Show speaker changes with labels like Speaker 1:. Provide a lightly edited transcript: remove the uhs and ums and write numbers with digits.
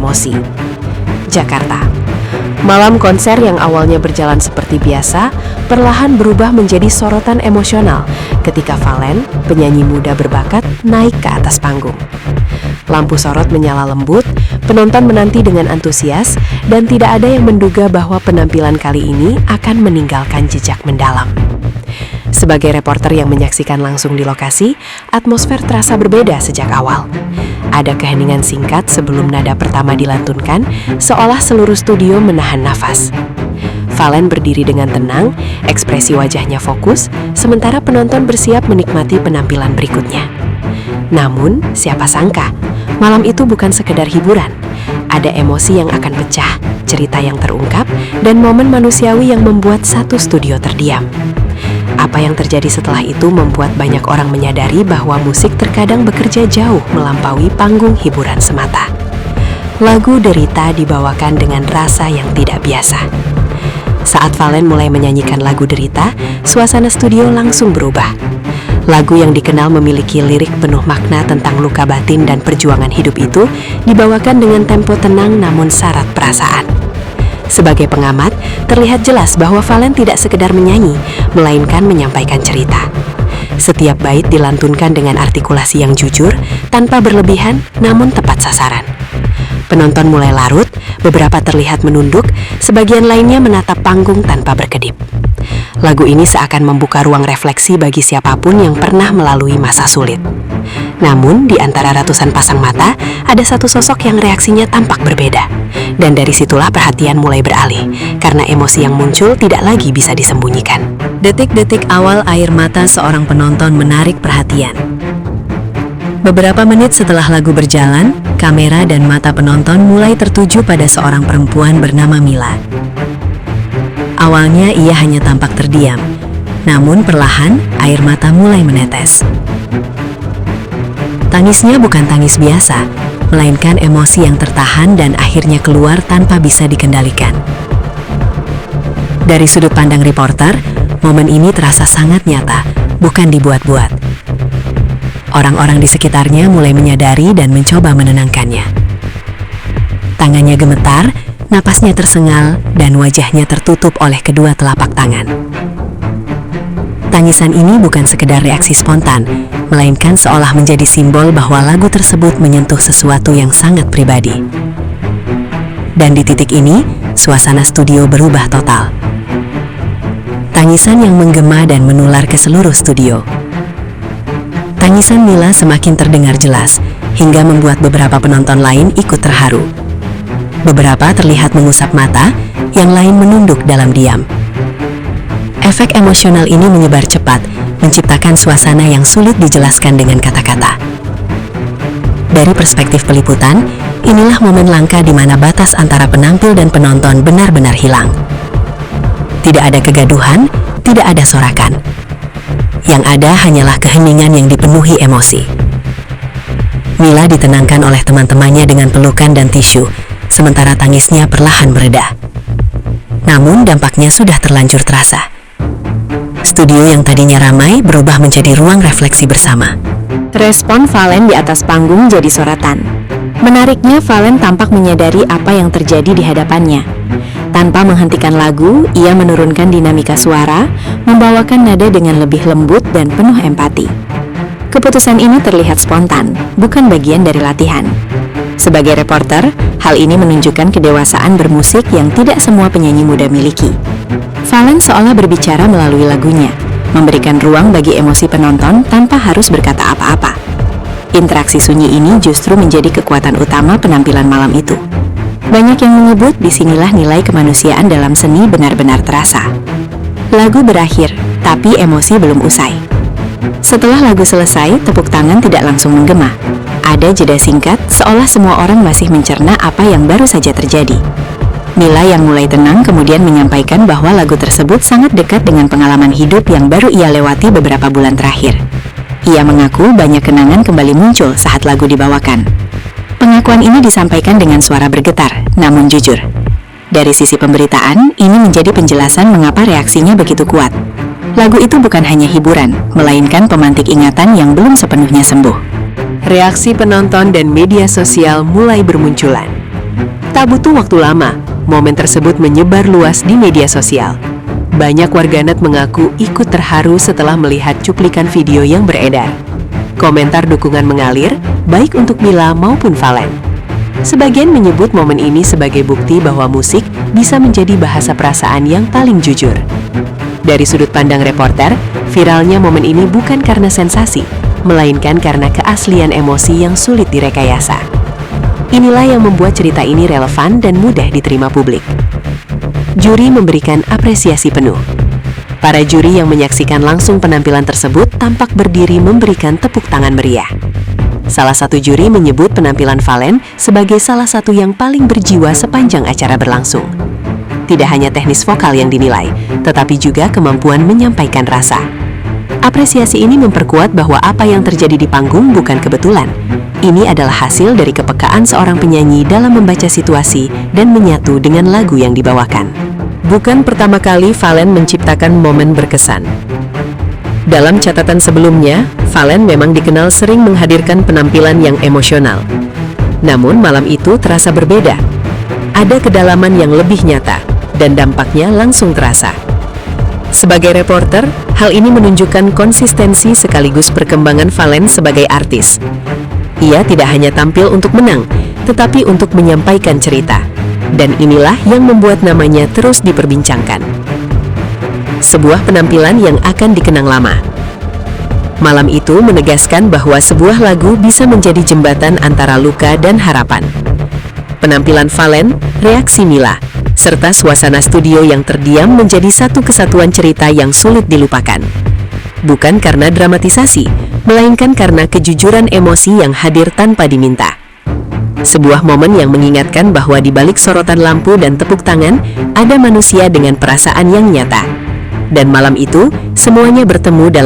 Speaker 1: emosi. Jakarta. Malam konser yang awalnya berjalan seperti biasa, perlahan berubah menjadi sorotan emosional ketika Valen, penyanyi muda berbakat, naik ke atas panggung. Lampu sorot menyala lembut, penonton menanti dengan antusias, dan tidak ada yang menduga bahwa penampilan kali ini akan meninggalkan jejak mendalam. Sebagai reporter yang menyaksikan langsung di lokasi, atmosfer terasa berbeda sejak awal. Ada keheningan singkat sebelum nada pertama dilantunkan, seolah seluruh studio menahan nafas. Valen berdiri dengan tenang, ekspresi wajahnya fokus, sementara penonton bersiap menikmati penampilan berikutnya. Namun, siapa sangka, malam itu bukan sekedar hiburan. Ada emosi yang akan pecah, cerita yang terungkap, dan momen manusiawi yang membuat satu studio terdiam. Apa yang terjadi setelah itu membuat banyak orang menyadari bahwa musik terkadang bekerja jauh melampaui panggung hiburan semata. Lagu Derita dibawakan dengan rasa yang tidak biasa. Saat Valen mulai menyanyikan lagu Derita, suasana studio langsung berubah. Lagu yang dikenal memiliki lirik penuh makna tentang luka batin dan perjuangan hidup itu dibawakan dengan tempo tenang namun syarat perasaan. Sebagai pengamat, terlihat jelas bahwa Valen tidak sekedar menyanyi, melainkan menyampaikan cerita. Setiap bait dilantunkan dengan artikulasi yang jujur, tanpa berlebihan, namun tepat sasaran. Penonton mulai larut, beberapa terlihat menunduk, sebagian lainnya menatap panggung tanpa berkedip. Lagu ini seakan membuka ruang refleksi bagi siapapun yang pernah melalui masa sulit. Namun, di antara ratusan pasang mata, ada satu sosok yang reaksinya tampak berbeda. Dan dari situlah perhatian mulai beralih, karena emosi yang muncul tidak lagi bisa disembunyikan. Detik-detik awal air mata seorang penonton menarik perhatian. Beberapa menit setelah lagu berjalan, kamera dan mata penonton mulai tertuju pada seorang perempuan bernama Mila. Awalnya ia hanya tampak terdiam, namun perlahan air mata mulai menetes. Tangisnya bukan tangis biasa, melainkan emosi yang tertahan dan akhirnya keluar tanpa bisa dikendalikan. Dari sudut pandang reporter, momen ini terasa sangat nyata, bukan dibuat-buat. Orang-orang di sekitarnya mulai menyadari dan mencoba menenangkannya. Tangannya gemetar, napasnya tersengal, dan wajahnya tertutup oleh kedua telapak tangan. Tangisan ini bukan sekedar reaksi spontan, melainkan seolah menjadi simbol bahwa lagu tersebut menyentuh sesuatu yang sangat pribadi. Dan di titik ini, suasana studio berubah total. Tangisan yang menggema dan menular ke seluruh studio. Tangisan Mila semakin terdengar jelas, hingga membuat beberapa penonton lain ikut terharu. Beberapa terlihat mengusap mata, yang lain menunduk dalam diam. Efek emosional ini menyebar cepat, menciptakan suasana yang sulit dijelaskan dengan kata-kata. Dari perspektif peliputan, inilah momen langka di mana batas antara penampil dan penonton benar-benar hilang. Tidak ada kegaduhan, tidak ada sorakan. Yang ada hanyalah keheningan yang dipenuhi emosi. Mila ditenangkan oleh teman-temannya dengan pelukan dan tisu, sementara tangisnya perlahan mereda. Namun dampaknya sudah terlanjur terasa. Studio yang tadinya ramai berubah menjadi ruang refleksi bersama. Respon Valen di atas panggung jadi sorotan. Menariknya, Valen tampak menyadari apa yang terjadi di hadapannya. Tanpa menghentikan lagu, ia menurunkan dinamika suara, membawakan nada dengan lebih lembut dan penuh empati. Keputusan ini terlihat spontan, bukan bagian dari latihan. Sebagai reporter, hal ini menunjukkan kedewasaan bermusik yang tidak semua penyanyi muda miliki. Valen seolah berbicara melalui lagunya, memberikan ruang bagi emosi penonton tanpa harus berkata apa-apa. Interaksi sunyi ini justru menjadi kekuatan utama penampilan malam itu. Banyak yang menyebut disinilah nilai kemanusiaan dalam seni benar-benar terasa. Lagu berakhir, tapi emosi belum usai. Setelah lagu selesai, tepuk tangan tidak langsung menggema. Ada jeda singkat, seolah semua orang masih mencerna apa yang baru saja terjadi. Mila yang mulai tenang kemudian menyampaikan bahwa lagu tersebut sangat dekat dengan pengalaman hidup yang baru ia lewati beberapa bulan terakhir. Ia mengaku banyak kenangan kembali muncul saat lagu dibawakan. Pengakuan ini disampaikan dengan suara bergetar, namun jujur. Dari sisi pemberitaan, ini menjadi penjelasan mengapa reaksinya begitu kuat. Lagu itu bukan hanya hiburan, melainkan pemantik ingatan yang belum sepenuhnya sembuh. Reaksi penonton dan media sosial mulai bermunculan. Tak butuh waktu lama, momen tersebut menyebar luas di media sosial. Banyak warganet mengaku ikut terharu setelah melihat cuplikan video yang beredar. Komentar dukungan mengalir, baik untuk Mila maupun Valen. Sebagian menyebut momen ini sebagai bukti bahwa musik bisa menjadi bahasa perasaan yang paling jujur. Dari sudut pandang reporter, viralnya momen ini bukan karena sensasi, melainkan karena keaslian emosi yang sulit direkayasa. Inilah yang membuat cerita ini relevan dan mudah diterima publik. Juri memberikan apresiasi penuh. Para juri yang menyaksikan langsung penampilan tersebut tampak berdiri memberikan tepuk tangan meriah. Salah satu juri menyebut penampilan Valen sebagai salah satu yang paling berjiwa sepanjang acara berlangsung. Tidak hanya teknis vokal yang dinilai, tetapi juga kemampuan menyampaikan rasa. Apresiasi ini memperkuat bahwa apa yang terjadi di panggung bukan kebetulan. Ini adalah hasil dari kepekaan seorang penyanyi dalam membaca situasi dan menyatu dengan lagu yang dibawakan. Bukan pertama kali Valen menciptakan momen berkesan. Dalam catatan sebelumnya, Valen memang dikenal sering menghadirkan penampilan yang emosional. Namun malam itu terasa berbeda. Ada kedalaman yang lebih nyata, dan dampaknya langsung terasa. Sebagai reporter, hal ini menunjukkan konsistensi sekaligus perkembangan Valen sebagai artis. Ia tidak hanya tampil untuk menang, tetapi untuk menyampaikan cerita. Dan inilah yang membuat namanya terus diperbincangkan. Sebuah penampilan yang akan dikenang lama. Malam itu menegaskan bahwa sebuah lagu bisa menjadi jembatan antara luka dan harapan. Penampilan Valen, reaksi Mila, serta suasana studio yang terdiam menjadi satu kesatuan cerita yang sulit dilupakan. Bukan karena dramatisasi, melainkan karena kejujuran emosi yang hadir tanpa diminta. Sebuah momen yang mengingatkan bahwa di balik sorotan lampu dan tepuk tangan, ada manusia dengan perasaan yang nyata. Dan malam itu, semuanya bertemu dalam